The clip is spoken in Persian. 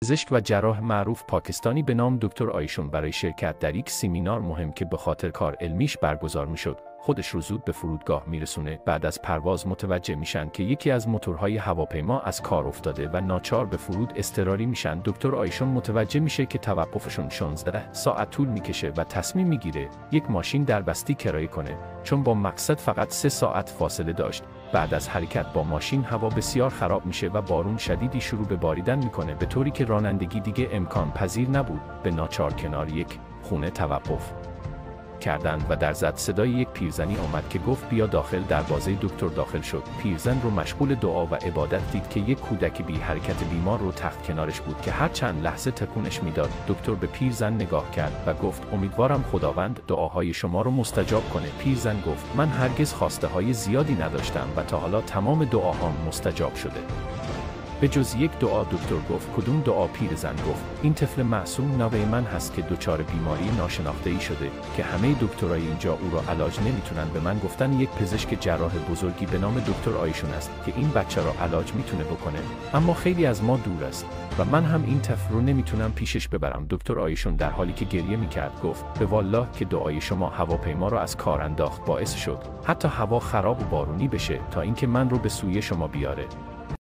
پزشک و جراح معروف پاکستانی به نام دکتر آیشون برای شرکت در یک سمینار مهم که به خاطر کار علمیش برگزار میشد، خودش رو زود به فرودگاه میرسونه. بعد از پرواز متوجه میشن که یکی از موتورهای هواپیما از کار افتاده و ناچار به فرود اضطراری میشن. دکتر آیشون متوجه میشه که توقفشون 16 ساعت طول میکشه و تصمیم میگیره یک ماشین دربستی کرایه کنه، چون با مقصد فقط 3 ساعت فاصله داشت. بعد از حرکت با ماشین هوا بسیار خراب میشه و بارون شدیدی شروع به باریدن میکنه، به طوری که رانندگی دیگه امکان پذیر نبود. به ناچار کنار یک خونه توقف کردند و در زد صدای یک پیرزنی آمد که گفت بیا داخل. دروازه دکتر داخل شد. پیرزن رو مشغول دعا و عبادت دید که یک کودک بی حرکت بیمار رو تخت کنارش بود که هر چند لحظه تکونش میداد. دکتر به پیرزن نگاه کرد و گفت امیدوارم خداوند دعاهای شما رو مستجاب کنه. پیرزن گفت من هرگز خواسته های زیادی نداشتم و تا حالا تمام دعاهام مستجاب شده به جز یک دعا. دکتر گفت کدوم دعا؟ پیرزن گفت این طفل معصوم نوه من هست که دچار بیماری ناشناخته‌ای شده که همه دکترای اینجا او را علاج نمیتونن. به من گفتن یک پزشک جراح بزرگی به نام دکتر آیشون است که این بچه را علاج میتونه بکنه، اما خیلی از ما دور است و من هم این طفل رو نمیتونم پیشش ببرم. دکتر آیشون در حالی که گریه میکرد گفت به والله که دعای شما هواپیما را از کار انداخت، باعث شد حتی هوا خراب و بارونی بشه تا اینکه من رو به سوی شما بیاره.